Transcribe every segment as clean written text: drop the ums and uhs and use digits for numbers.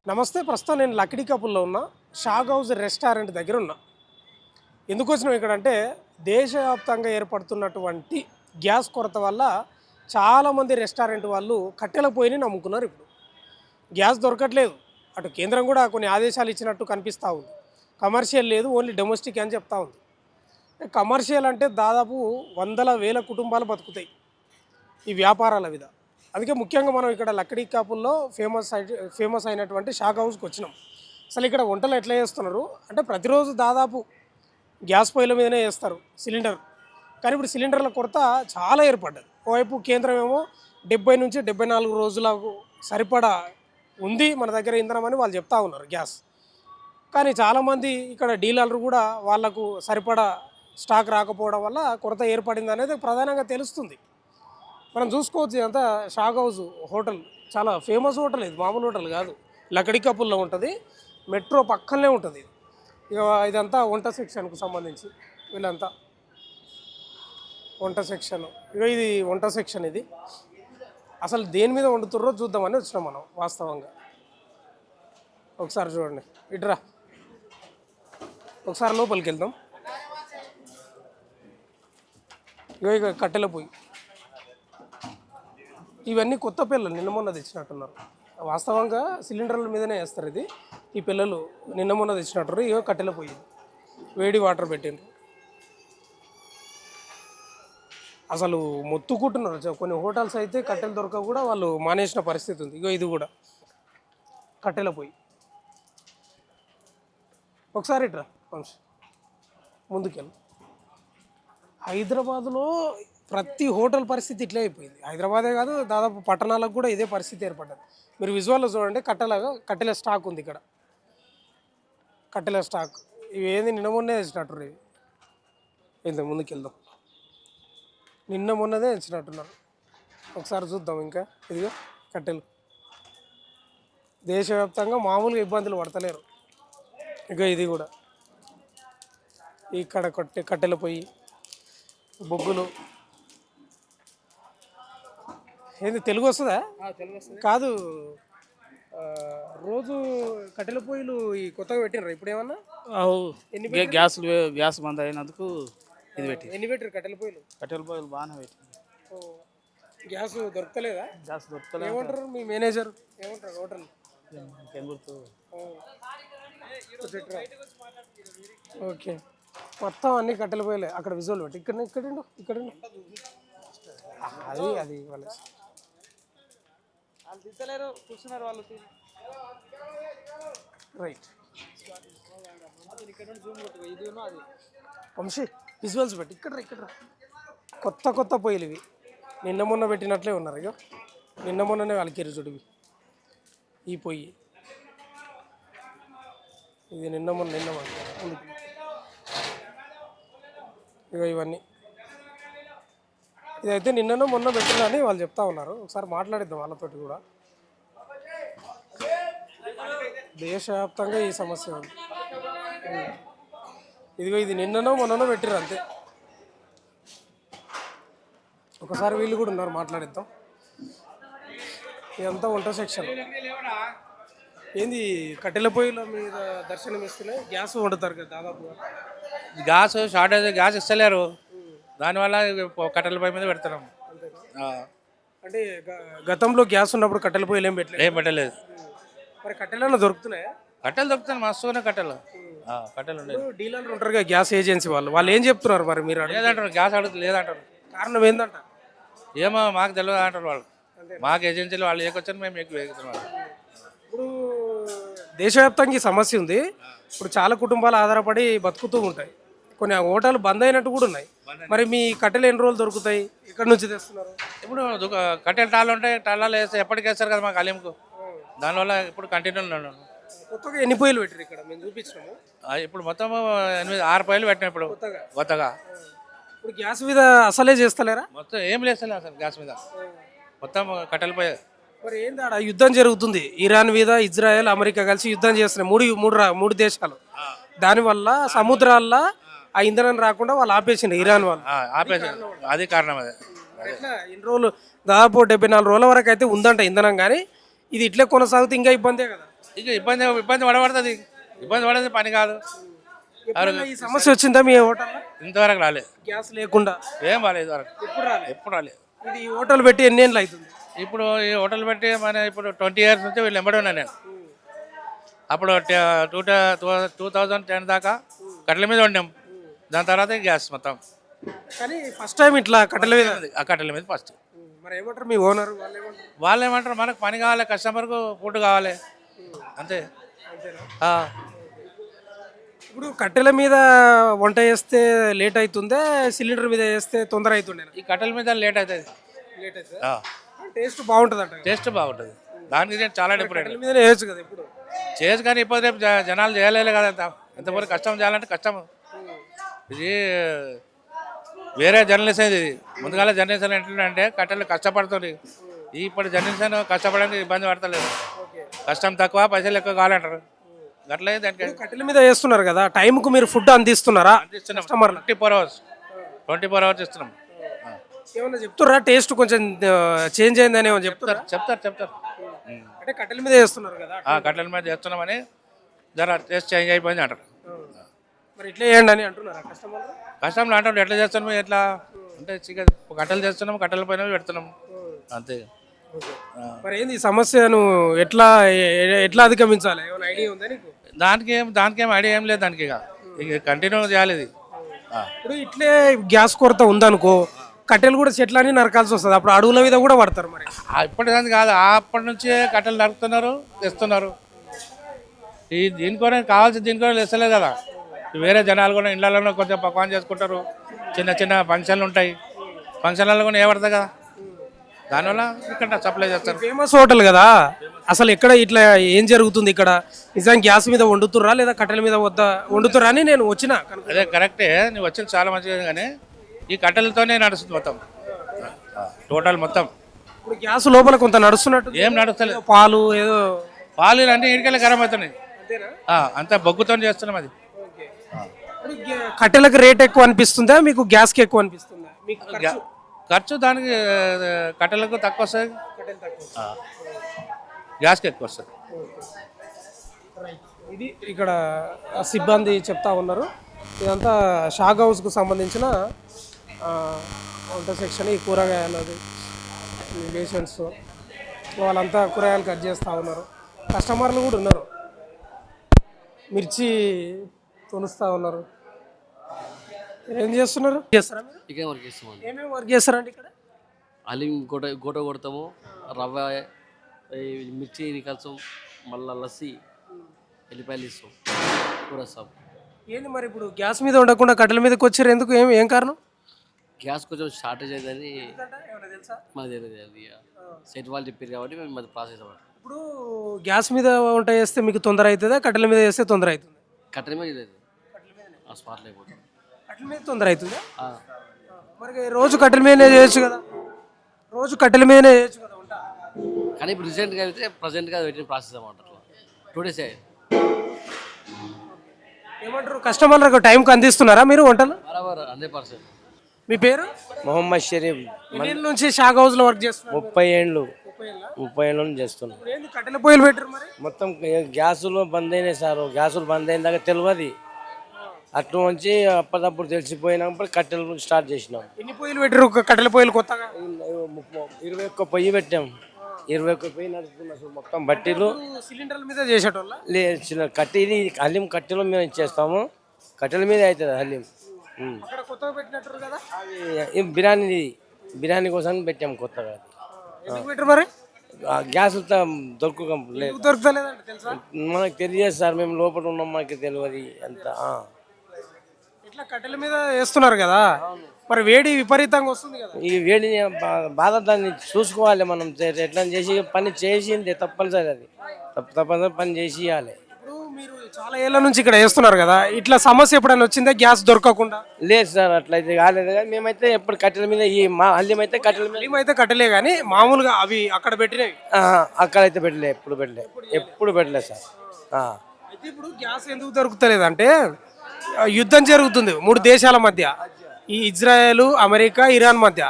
నమస్తే. ప్రస్తుతం నేను లక్డీ కపుల్లో ఉన్న షాగ్ హౌస్ రెస్టారెంట్ దగ్గర ఉన్నా. ఎందుకు వచ్చినాం ఇక్కడ అంటే దేశవ్యాప్తంగా ఏర్పడుతున్నటువంటి గ్యాస్ కొరత వల్ల చాలామంది రెస్టారెంట్ వాళ్ళు కట్టెల పొయ్యిని నమ్ముకున్నారు. ఇప్పుడు గ్యాస్ దొరకట్లేదు. అటు కేంద్రం కూడా కొన్ని ఆదేశాలు ఇచ్చినట్టు కనిపిస్తూ ఉంది. కమర్షియల్ లేదు, ఓన్లీ డొమెస్టిక్ అని చెప్తా ఉంది. కమర్షియల్ అంటే దాదాపు వందల వేల కుటుంబాలు బతుకుతాయి ఈ వ్యాపారాల మీద. అందుకే ముఖ్యంగా మనం ఇక్కడ లక్డీ కాపుల్లో ఫేమస్ అయినటువంటి షాగ్ హౌస్కి వచ్చినాం. అసలు ఇక్కడ వంటలు ఎట్లా చేస్తున్నారు అంటే ప్రతిరోజు దాదాపు గ్యాస్ పొయ్యిల మీదనే చేస్తారు సిలిండర్. కానీ ఇప్పుడు సిలిండర్ల కొరత చాలా ఏర్పడ్డది. ఓవైపు కేంద్రం ఏమో 70 నుంచి 74 రోజులకు సరిపడా ఉంది మన దగ్గర ఇంధనం అని వాళ్ళు చెప్తా ఉన్నారు గ్యాస్. కానీ చాలామంది ఇక్కడ డీలర్లు కూడా వాళ్లకు సరిపడా స్టాక్ రాకపోవడం వల్ల కొరత ఏర్పడింది అనేది ప్రధానంగా తెలుస్తుంది. మనం చూసుకోవచ్చు. ఇదంతా షాగ్ హౌస్ హోటల్, చాలా ఫేమస్ హోటల్. ఇది మామూలు హోటల్ కాదు, లక్డీ కపుల్లో ఉంటుంది. మెట్రో పక్కనే ఉంటుంది. ఇక ఇదంతా వంట సెక్షన్కు సంబంధించి వీళ్ళంతా వంట సెక్షన్. ఇక ఇది వంట సెక్షన్. ఇది అసలు దేని మీద వండుతుర్రో చూద్దామని వచ్చినాం మనం. వాస్తవంగా ఒకసారి చూడండి, ఇట్రా ఒకసారి లోపలికి వెళ్దాం. ఇక కట్టెల పొయ్యి, ఇవన్నీ కొత్త పిల్లలు నిన్న మొన్న తెచ్చినట్టున్నారు. వాస్తవంగా సిలిండర్ల మీదనే వేస్తారు. ఇది ఈ పిల్లలు నిన్న మొన్న తెచ్చినట్టు. ఇక కట్టెల పొయ్యి, వేడి వాటర్ పెట్టిండ్రు. అసలు మొత్తుకుంటున్నారు. కొన్ని హోటల్స్ అయితే కట్టెలు దొరక కూడా వాళ్ళు మానేసిన పరిస్థితి ఉంది. ఇగో ఇది కూడా కట్టెల పొయ్యి. ఒకసారి ఇట్రా వంశీ, ముందుకెళ్ళి. హైదరాబాద్లో ప్రతి హోటల్ పరిస్థితి ఇట్లే అయిపోయింది. హైదరాబాదే కాదు, దాదాపు పట్టణాలకు కూడా ఇదే పరిస్థితి ఏర్పడ్డది. మీరు విజువల్లో చూడండి, కట్టెల స్టాక్ ఉంది ఇక్కడ. కట్టెల స్టాక్ ఇవి ఏంది నిన్న మొన్నే తెచ్చినట్టు. ఇవి వెళ్దాం, ముందుకు వెళ్దాం. నిన్న మొన్నదే తెచ్చినట్టున్నారు. ఒకసారి చూద్దాం. ఇంకా ఇదిగో కట్టెలు. దేశవ్యాప్తంగా మామూలుగా ఇబ్బందులు పడతలేరు. ఇక ఇది కూడా ఇక్కడ కట్టెల పొయ్యి, బొగ్గులు. ఏంది తెలుగు వస్తుందా? కాదు, రోజు కట్టెల పొయ్యిలు ఈ కొత్తగా పెట్టినరా ఇప్పుడు ఏమన్నా? గ్యాస్ బంద్ అయినందుకు ఇది పెట్టి. ఎన్ని పెట్టారు కట్టెల పొయ్యిలు? కట్టెల పొయ్యిలు బాగానే పెట్టి. గ్యాస్ దొరకలేదా? గ్యాస్ దొరకలేదు. ఏమంటారు మీ మేనేజర్? ఏమంటారు హోటల్? ఓకే, మొత్తం అన్ని కట్టెల పొయ్యిలే. అక్కడ విజువల్ పెట్టి ఇక్కడ అది వాళ్ళ కూర్చున్నారు వాళ్ళు. రైట్. వంశీ విజువల్స్ పెట్టి ఇక్కడ కొత్త పొయ్యిలు ఇవి. నిన్న మొన్న పెట్టినట్లే ఉన్నారు. ఇక నిన్న మొన్ననే వాళ్ళకి చూడు. ఈ పొయ్యి ఇది నిన్న మొన్న ఇక ఇవన్నీ ఇదైతే నిన్ననో మొన్న పెట్టినని వాళ్ళు చెప్తా ఉన్నారు. ఒకసారి మాట్లాడిద్దాం వాళ్ళతోటి కూడా. దేశవ్యాప్తంగా ఈ సమస్య ఉంది. ఇదిగో ఇది నిన్ననో మొన్ననో పెట్టిరు అంతే. ఒకసారి వీళ్ళు కూడా ఉన్నారు, మాట్లాడిద్దాం. ఇదంతా వంట సెక్షన్. ఏంది కట్టెల పొయ్యిల మీద దర్శనం ఇస్తున్నాయి. గ్యాస్ వండుతారు కదా దాదాపుగా. గ్యాస్ షార్టేజ్, గ్యాస్ ఇస్తలేరు. దానివల్ల కట్టెల పొయ్యి మీద పెడతాం. అంటే గతంలో గ్యాస్ ఉన్నప్పుడు కట్టెల పొయ్యిలు ఏం పెట్టలేదు. మరి కట్టెలలో దొరుకుతున్నాయి? కట్టెలు దొరుకుతాయి, మస్తుగానే కట్టెలు ఉండేది. డీలర్లు ఉంటారు కదా గ్యాస్ ఏజెన్సీ వాళ్ళు ఏం చెప్తున్నారు మరి? మీరు లేదంటారు, గ్యాస్ అడుగుతుంది లేదంటారు. కారణం ఏందంట? ఏమో మాకు తెలియదు అంటారు వాళ్ళు. మాకు ఏజెన్సీలు వాళ్ళు ఏకొచ్చారు, మేము ఎక్కువ ఎక్కుతున్నాం. ఇప్పుడు దేశవ్యాప్తంగా ఈ సమస్య ఉంది. ఇప్పుడు చాలా కుటుంబాలు ఆధారపడి బతుకుతూ ఉంటాయి. కొన్ని హోటల్ బంద్ అయినట్టు కూడా ఉన్నాయి. మరి మీ కట్టెలు ఎన్ని రోజులు దొరుకుతాయి? ఎక్కడి నుంచి తెస్తున్నారు? ఇప్పుడు కట్టెలు టాళ్ళు ఉంటాయి, టాళ్ళాలు వేస్తే ఎప్పటికి వేస్తారు కదా మాకు అలీంకు. దానివల్ల ఇప్పుడు కంటిన్యూ ఉన్నాను. కొత్తగా ఎన్ని పొయ్యిలు పెట్టారు ఇక్కడ? మేము చూపించినాము. ఇప్పుడు మొత్తం 6 పొయ్యిలు పెట్టినాం ఇప్పుడు కొత్తగా. ఇప్పుడు గ్యాస్ మీద అసలే చేస్తలేరా? మొత్తం ఏం లేదు అసలు గ్యాస్ మీద, మొత్తం కట్టెల పొయ్యి. మరి ఏంది ఆడ యుద్ధం జరుగుతుంది. ఇరాన్ మీద ఇజ్రాయెల్, అమెరికా కలిసి యుద్ధం చేస్తున్నాయి. మూడు దేశాలు. దానివల్ల సముద్రాల్లో ఆ ఇంధనం రాకుండా వాళ్ళు ఆపేసిండు, ఇరాన్ వాళ్ళు ఆపేసారు. అది కారణం. అదే ఎట్లా ఇన్ని రోజులు దాదాపు 74 రోజుల వరకు అయితే ఉందంట ఇంధనం. కానీ ఇది ఇట్లే కొనసాగితే ఇంకా ఇబ్బందే కదా. ఇక ఇబ్బంది ఇబ్బంది పడబడుతుంది, ఇబ్బంది పడేది పని కాదు. ఎప్పుడైనా ఈ సమస్య వచ్చిందా మీ హోటల్లో? ఇంతవరకు రాలే, గ్యాస్ లేకుండా ఏం రాలేదు ఇంతవరకు, ఎప్పుడు రాలేదు. ఎప్పుడు రాలే. ఇది ఈ హోటల్ పెట్టి ఎన్ని ఏళ్ళు అవుతుంది? ఇప్పుడు ఈ హోటల్ పెట్టి మన ఇప్పుడు 20 years నుంచి వీళ్ళు ఎంబడి ఉన్నాను నేను. అప్పుడు 2010 దాకా కట్టెల మీద వండాం, దాని తర్వాత గ్యాస్ మొత్తం. కానీ ఫస్ట్ టైం ఇట్లా కట్టెల మీద. ఆ కట్టెల మీద ఫస్ట్. మరి ఏమంటారు మీ ఓనర్ వాళ్ళు ఏమంటారు? వాళ్ళు ఏమంటారు, మనకు పని కావాలి, కస్టమర్కు ఫుడ్ కావాలి, అంతే. ఆ. ఇప్పుడు కట్టెల మీద వంట చేస్తే లేట్ అవుతుందే, సిలిండర్ మీద చేస్తే తొందర అవుతుండే? ఈ కట్టెల మీద లేట్ అవుతుంది, లేట్ అవుతుంది. టేస్ట్ బాగుంటుంది అంట. టేస్ట్ బాగుంటుంది, దానికి నేను చాలా డిఫరెంట్. కట్టెల మీద వేయచ్చు కదా ఇప్పుడు. చేయొచ్చు కానీ ఇప్పుడు రేపు జనాలు చేయలేదు కదా, ఎంతవరకు కష్టం చేయాలంటే కష్టం. ఇది వేరే జర్నలిస్ట్ ఇది. ముందుగాల జర్నలిస్ట్ ఏంటంటే కట్టెలు కష్టపడుతుంది, ఇప్పుడు జర్నలిస్ట్ కష్టపడడానికి ఇబ్బంది పడతలేదు. కష్టం తక్కువ పైసలు ఎక్కువ కావాలంటారు, అట్లా దానికి కట్టెల మీద వేస్తున్నారు కదా, టైంకు మీరు ఫుడ్ అందిస్తున్నారా? అందిస్తున్నాం. 24 hours 24 hours ఇస్తున్నాం. ఏమన్నా చెప్తారా టేస్ట్ కొంచెం చేంజ్ అయిందని ఏమో చెప్తారా? చెప్తారు. అంటే కట్టెల మీద వేస్తున్నారు కదా, కట్టెల మీద చేస్తున్నామని జర టేస్ట్ చేంజ్ అయిపోయింది అంటారు. మరి ఇట్లా చేయండి అని అంటున్నారా కస్టమర్? కష్టంలో అంటారు, ఎట్లా చేస్తున్నాము, ఎట్లా అంటే కట్టెలు చేస్తున్నాము, కట్టెల పైన పెడుతున్నాం, అంతే. మరి ఏంది ఈ సమస్యను ఎట్లా ఎట్లా అధిగమించాలి? ఏమైనా ఐడియా ఉందా నీకు? దానికి ఏం ఐడియా ఏం లేదు, దానికి ఇక కంటిన్యూ చేయాలి ఇది. ఇప్పుడు ఇట్లే గ్యాస్ కొరత ఉందనుకో, కట్టెలు కూడా చెట్లని నరకాల్సి వస్తుంది, అప్పుడు అడవుల మీద కూడా పడతారు. మరి ఇప్పటి దానికి కాదు, అప్పటి నుంచే కట్టెలు నరుకుతున్నారు, తెస్తున్నారు. దీనికోనే కావాల్సింది, దీనికోనే తెస్తలేదు కదా. వేరే జనాలు కూడా ఇళ్ళలో కొంచెం పక్వాన్ చేసుకుంటారు, చిన్న చిన్న ఫంక్షన్లు ఉంటాయి, ఫంక్షన్లలో కూడా ఏమడతాయి కదా, దానివల్ల ఇక్కడ సప్లై చేస్తారు. ఫేమస్ హోటల్ కదా, అసలు ఎక్కడ ఇట్లా ఏం జరుగుతుంది ఇక్కడ? నిజానికి గ్యాస్ మీద వండుతుర్రా లేదా కట్టెల మీద వండుతుర్రా అని నేను వచ్చిన. అదే కరెక్టే, నువ్వు వచ్చింది చాలా మంచిగా, కానీ ఈ కట్టెలతోనే నడుస్తుంది మొత్తం, టోటల్ మొత్తం. ఇప్పుడు గ్యాస్ లోపల కొంత నడుస్తున్నట్టు ఏం నడుస్తలేదు, పాలు ఏదో పాలు అంటే ఇంటికెళ్ళి గరం అవుతున్నాయి, అంతా బొగ్గుతో చేస్తున్నాం అది. కట్టెలకు రేట్ ఎక్కువ అనిపిస్తుందా మీకు, గ్యాస్కి ఎక్కువ అనిపిస్తుందా? మీకు ఖర్చు దానికి కట్టెలకు తక్కువ వస్తుంది, గ్యాస్కి ఎక్కువ వస్తుంది. ఇది ఇక్కడ సిబ్బంది చెప్తా ఉన్నారు. ఇదంతా షాగ్ హౌస్కు సంబంధించిన వంట సెక్షన్. ఈ కూరగాయలది పేషెంట్స్ వాళ్ళంతా కూరగాయలు కట్ చేస్తూ ఉన్నారు, కస్టమర్లు కూడా ఉన్నారు, మిర్చి కొనుస్తూ ఉన్నారు. ఏం చేస్తున్నారు? చేస్తారా మీరు? ఇక వర్క్ చేస్తామండి. ఏమేమి వర్క్ చేస్తారండి ఇక్కడ? హలీం గోట కొడతాము, రవ్వ, మిర్చి కలిసాం, మళ్ళీ లస్సీ, ఎల్లిపాయలు ఇస్తాం, కూర ఇస్తాం. ఏంది మరి ఇప్పుడు గ్యాస్ మీద ఉండకుండా కట్టెల మీదకి వచ్చారు ఎందుకు? ఏం కారణం? గ్యాస్ కొంచెం షార్టేజ్ అయిందని ఏమన్నా తెలుసా? మాకు తెలియదు, అది సెట్ వాళ్ళు చెప్పారు కాబట్టి మేము అది ప్రాసెస్ అవ్వాలి. ఇప్పుడు గ్యాస్ మీద వంట చేస్తే మీకు తొందర అవుతుందా, కట్టెల మీద చేస్తే తొందర అవుతుంది? కట్టెల మీద లేదు, ఆ స్పాట్లో అయిపోతుంది. కట్టెల మీద తొందర అవుతుందా? మరి రోజు కట్టెల మీదనే చేయొచ్చు కదా, రోజు కట్టెల మీదనే చేయొచ్చు కదా వంట. కానీ ఇప్పుడు రీసెంట్గా అయితే ప్రజెంట్గా పెట్టిన ప్రాసెస్ అన్నమాట, 2 days అయ్యాయి. ఏమంటారు, కస్టమర్లకు టైంకి అందిస్తున్నారా మీరు వంటలు? బరాబర్ 100%. మీ పేరు? మొహమ్మద్ షరీఫ్. ఎన్ని నుంచి షాగ్ హౌస్లో వర్క్ చేస్తున్నారు? 30 ఏళ్ళు నుంచి చేస్తున్నాం. ఏంది కట్టెల పొయ్యిలు పెట్టారు మరి? మొత్తం గ్యాసులు బంద్ అయినాయి సార్, గ్యాసులు బంద్ అయిన దాకా తెలియదు, అటు నుంచి అప్పటికప్పుడు తెలిసిపోయినప్పుడు కట్టెలు స్టార్ట్ చేసినాం. ఎన్ని పొయ్యిలు పెట్టారు కట్టెల పొయ్యిలు కొత్తగా? 21 పొయ్యి పెట్టాం, 21 పొయ్యి నడుస్తుంది అసలు మొత్తం బట్టీలు. సిలిండర్ల మీద చేసేటోళ్ళ లేదు, కట్టెలు హలీం కట్టెలు మేము ఇచ్చేస్తాము, కట్టెల మీద అవుతుంది హలీం. అక్కడ కొత్తగా పెట్టినట్టు కదా, బిర్యానీ కోసం పెట్టాము కొత్తగా. ఎందుకు పెట్టారు మరి? గ్యాస్ దొరకలేదు, దొరుకుతలేదండి తెలుసా? మనకు తెలియదు సార్, మేము లోపల ఉన్నాం, మనకి తెలియదు అంత. ఇట్లా కట్టెల మీద వేస్తున్నారు కదా, మరి వేడి విపరీతంగా వస్తుంది కదా. ఈ వేడిని బాధ దాన్ని చూసుకోవాలి మనం, ఎట్లా చేసి పని చేసింది తప్పనిసరి, అది తప్పనిసరి పని చేసి ఇవ్వాలి. ఇప్పుడు మీరు చాలా ఏళ్ళ నుంచి ఇక్కడ వేస్తున్నారు కదా, ఇట్లా సమస్య ఎప్పుడైనా వచ్చిందా గ్యాస్ దొరకకుండా? లేదు సార్, అట్లయితే కాలేదు, కానీ మేమైతే ఎప్పుడు కట్టెల మీద ఈ హల్యం అయితే కట్టెల మీద అయితే కట్టలే కానీ మామూలుగా అవి అక్కడ పెట్టినవి అక్కడైతే ఎప్పుడు పెట్టలేదు సార్. అయితే ఇప్పుడు గ్యాస్ ఎందుకు దొరుకుతలేదు అంటే, యుద్ధం జరుగుతుంది 3 దేశాల మధ్య, ఈ ఇజ్రాయెల్, అమెరికా, ఇరాన్ మధ్య.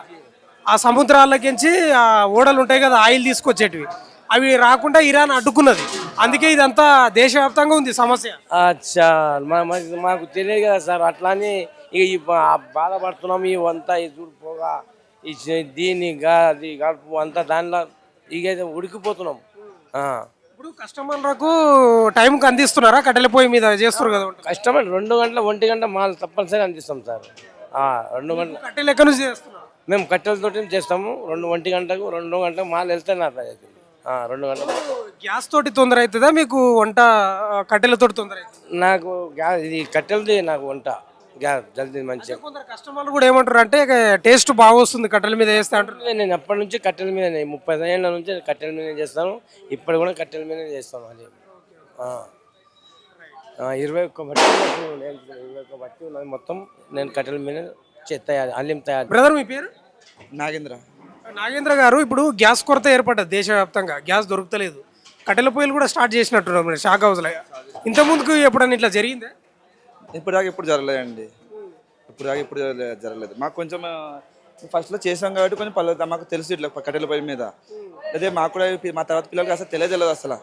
ఆ సముద్రాలకించి ఆ ఓడలు ఉంటాయి కదా ఆయిల్ తీసుకొచ్చేటివి, అవి రాకుండా ఇరాన్ అడ్డుకున్నది. అందుకే ఇదంతా దేశవ్యాప్తంగా ఉంది సమస్య. అచ్చా మాకు తెలియదు కదా సార్. అట్లా అని ఇక బాధపడుతున్నాం. ఇవంతా ఈ చూడు పోగా దీన్ని అది గడుపు అంతా దానిలో ఇక ఉడికిపోతున్నాం. ఇప్పుడు కస్టమర్లకు టైంకి అందిస్తున్నారా? కట్టెల పొయ్యి మీద చేస్తారు కదా వంట. కష్టమే. 2 గంటల 1 గంట మాలు తప్పనిసరిగా అందిస్తాం సార్. 2 గంటలు కట్టెలు ఎక్కడి నుంచి చేస్తున్నారు? మేము కట్టెలతోటి చేస్తాము. 1 గంటకు 2 గంటలకు మాలు వెళ్తే నాకు 2 గంటలు. గ్యాస్ తోటి తొందర అవుతుందా మీకు వంట? కట్టెలతోటి తొందర అవుతుంది? నాకు గ్యాస్ ఇది కట్టెలది నాకు వంట గ్యాస్ జల్దీ మంచిగా. కొందరు కస్టమర్లు కూడా ఏమంటారు అంటే టేస్ట్ బాగా వస్తుంది కట్టెల మీద వేస్తే అంటారు. నేను ఎప్పటి నుంచి కట్టెల మీద 30 ఏళ్ళ నుంచి కట్టెల మీద చేస్తాను. ఇప్పుడు కూడా కట్టెల మీద చేస్తాను. అది 21 బట్టి 21 బట్టి ఉన్నది మొత్తం. నేను కట్టెల మీద అల్లిం తయారు. బ్రదర్ మీ పేరు? నాగేంద్ర. నాగేంద్ర గారు, ఇప్పుడు గ్యాస్ కొరత ఏర్పడ్డది దేశవ్యాప్తంగా. గ్యాస్ దొరుకుతలేదు. కట్టెల పొయ్యిలు కూడా స్టార్ట్ చేసినట్టున్నారు మరి షాక్ హౌస్లో. ఇంతకుముందుకు ఎప్పుడన్నా ఇట్లా జరిగిందే? ఇప్పుడు జరగలేదండి. ఇప్పుడు జరగలేదు. మాకు కొంచెం ఫస్ట్లో చేసాం కాబట్టి కొంచెం పర్లేదు. మాకు తెలుసు ఇట్లా కట్టెల పొయ్యి మీద. అదే మాకు కూడా మా తర్వాత పిల్లలకి అసలు తెలియదు అసలు.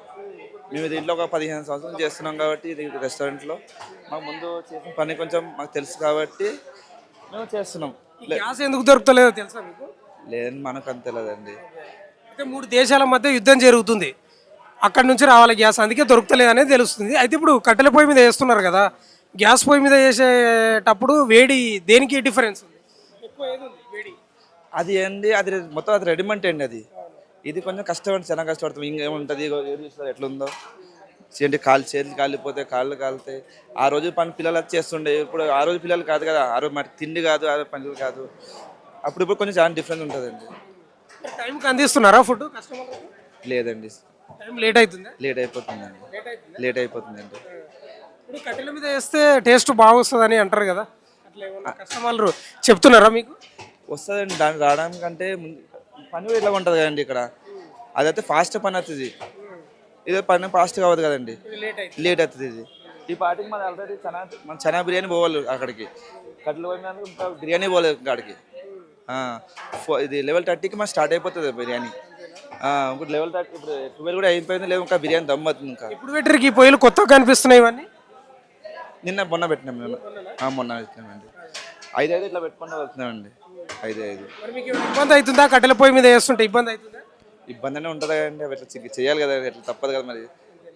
మేము దీంట్లో ఒక 15 సంవత్సరాలు చేస్తున్నాం కాబట్టి ఇది రెస్టారెంట్లో మాకు ముందు చేసిన పని కొంచెం మాకు తెలుసు కాబట్టి మేము చేస్తున్నాం. గ్యాస్ ఎందుకు దొరుకుతలేదో తెలుసా మీకు? లేదని మనకు అంత తెలియదండి. అయితే 3 దేశాల మధ్య యుద్ధం జరుగుతుంది. అక్కడి నుంచి రావాలి గ్యాస్, అందుకే దొరుకుతలేదు అనేది తెలుస్తుంది. అయితే ఇప్పుడు కట్టెల పొయ్యి మీద వేస్తున్నారు కదా, గ్యాస్ పొయ్యి మీద వేసేటప్పుడు వేడి దేనికి డిఫరెన్స్ ఉంది? ఎక్కువ ఏది ఉంది వేడి? అది ఏంటి, అది మొత్తం అది రెడీమేడ్ అండి. అది ఇది కొంచెం కష్టపడి చాలా కష్టపడతాం. ఇంకేముంటుంది ఎట్లుందో ఏంటి, చేతులు కాలిపోతే కాళ్ళు కాలుతాయి. ఆ రోజు పని పిల్లలు అది చేస్తుండే. ఇప్పుడు ఆ రోజు పిల్లలు కాదు కదా, ఆ రోజు మరి తిండి కాదు, ఆ రోజు పనులు కాదు. ఇప్పుడు కొంచెం చాలా డిఫరెన్స్ ఉంటుందండి. టైంకి అందిస్తున్నారా ఫుడ్ కస్టమర్లకు? లేదండి, టైం లేట్ అవుతుందా? లేట్ అయిపోతుందండి. ఇప్పుడు కట్టెల మీద వేస్తే టేస్ట్ బాగా వస్తుందని అంటారు కదా, అట్లా ఏమన్నా కస్టమర్లు చెప్తున్నారా మీకు? వస్తుందండి. దాన్ని రావడానికంటే పని ఇట్లా ఉంటుంది కదండి. ఇక్కడ అదైతే ఫాస్ట్ పని అవుతుంది. ఇదే పని ఫాస్ట్ కావద్దు కదండి, లేట్ అవుతుంది. ఇది ఈ పార్టీకి మన ఆల్రెడీ చనా బిర్యానీ పోవాలి అక్కడికి. కట్టెలు పోయిన ఇంకా బిర్యానీ పోలేదు కాడికి. ఇది 11:30కి మనం స్టార్ట్ అయిపోతుంది బిర్యానీ. ఇప్పుడు 11:30, ఇప్పుడు 12 కూడా అయిపోయింది. లేదు ఇంకా బిర్యానీ దమ్ అవుతుంది. ఇంకా ఇప్పుడు పెట్టరికి పొయ్యిలు కొత్తగా కనిపిస్తున్నాయి ఇవన్నీ. మొన్న పెట్టినాం మేము. మొన్న పెట్టినామండి. 5 ఇట్లా పెట్టుకుంటూ వెళ్తున్నామండి. 5. మరి మీకు ఇబ్బంది అవుతుందా కట్టెల పొయ్యి మీద వేస్తుంటే? ఇబ్బంది అవుతుందా? ఇబ్బంది అనే ఉంటుంది కదండి. అవి ఎట్లా చేయాలి కదా, ఎట్లా తప్పదు కదా. మరి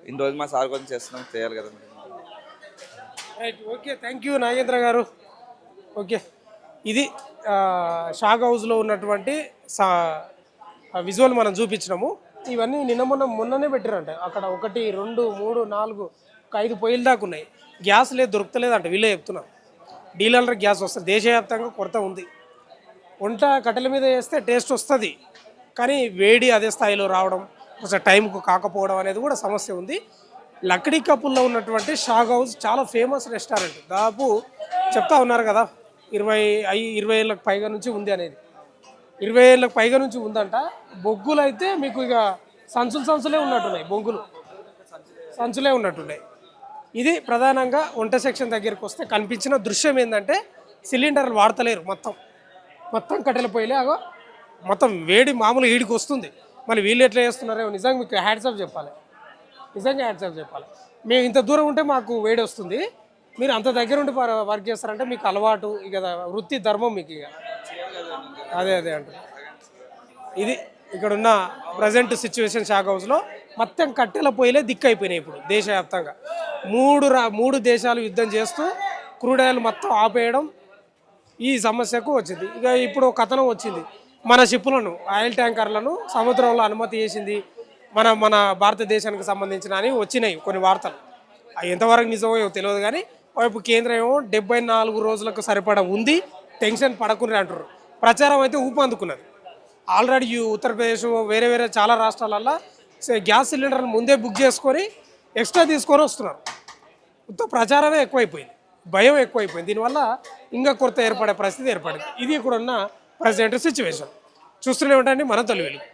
ఇన్ని రోజులు మా సార్ కోసం చేస్తున్నాం, చేయాలి కదా మరి. Right, okay, thank you Nagendra గారు. ఓకే, ఇది షాక్ హౌస్లో ఉన్నటువంటి విజువల్ మనం చూపించినాము. ఇవన్నీ మొన్ననే పెట్టారంట. అక్కడ 1, 2, 3, 4, 5 పొయ్యిల దాకా ఉన్నాయి. గ్యాస్ లేదు, దొరుకుతలేదంట. వీళ్ళే చెప్తున్నారు. డీలర్ల గ్యాస్ వస్తుంది. దేశవ్యాప్తంగా కొరత ఉంది. వంట కట్టెల మీద వేస్తే టేస్ట్ వస్తుంది, కానీ వేడి అదే స్థాయిలో రావడం, కొంచెం టైంకు కాకపోవడం అనేది కూడా సమస్య ఉంది. లక్డీ కపుల్లో ఉన్నటువంటి షాక్ హౌస్ చాలా ఫేమస్ రెస్టారెంట్. దాదాపు చెప్తా ఉన్నారు కదా, 20 ఏళ్ళకి పైగా నుంచి ఉంది అనేది. 20 ఏళ్ళకి పైగా నుంచి ఉందంట. బొగ్గులు అయితే మీకు ఇక సంచులే ఉన్నట్టున్నాయి. బొగ్గులు సంచులే ఉన్నట్టున్నాయి. ఇది ప్రధానంగా వంట సెక్షన్ దగ్గరికి వస్తే కనిపించిన దృశ్యం ఏంటంటే, సిలిండర్లు వాడతలేరు. మొత్తం కట్టెల పొయ్యిలే. మొత్తం వేడి మామూలు ఈడికి వస్తుంది. మళ్ళీ వీళ్ళు ఎట్లా చేస్తున్నారో నిజంగా మీకు హ్యాట్సాప్ చెప్పాలి. మేము ఇంత దూరం ఉంటే మాకు వేడి వస్తుంది, మీరు అంత దగ్గర ఉండి వర్క్ చేస్తారంటే మీకు అలవాటు, ఇక వృత్తి ధర్మం మీకు. ఇక అదే అంటారు. ఇది ఇక్కడ ఉన్న ప్రజెంట్ సిచ్యువేషన్ షాక్ హౌస్లో. మొత్తం కట్టెల పొయ్యిలే దిక్కైపోయినాయి ఇప్పుడు దేశవ్యాప్తంగా. 3 దేశాలు యుద్ధం చేస్తూ క్రూడ్ ఆయిల్ మొత్తం ఆపేయడం ఈ సమస్యకు వచ్చింది. ఇక ఇప్పుడు ఒక కథనం వచ్చింది, మన షిప్పులను, ఆయిల్ ట్యాంకర్లను సముద్రంలో అనుమతి చేసింది మన భారతదేశానికి సంబంధించిన అని వచ్చినాయి కొన్ని వార్తలు. అవి ఎంతవరకు నిజమో తెలియదు, కానీ వైపు కేంద్రం ఏమో 74 రోజులకు సరిపడా ఉంది, టెన్షన్ పడకుండా అంటారు. ప్రచారం అయితే ఊపందుకున్నది. ఆల్రెడీ ఉత్తరప్రదేశ్, వేరే చాలా రాష్ట్రాలల్లో గ్యాస్ సిలిండర్లు ముందే బుక్ చేసుకొని ఎక్స్ట్రా తీసుకొని వస్తున్నారు. మొత్తం ప్రచారమే ఎక్కువైపోయింది, భయం ఎక్కువైపోయింది. దీనివల్ల ఇంకా కొరత ఏర్పడే పరిస్థితి ఏర్పడింది. ఇది ఇక్కడ ఉన్న ప్రజెంట్ సిచ్యువేషన్. చూస్తూనే ఉంటాండి మన తొలి వెలుగు.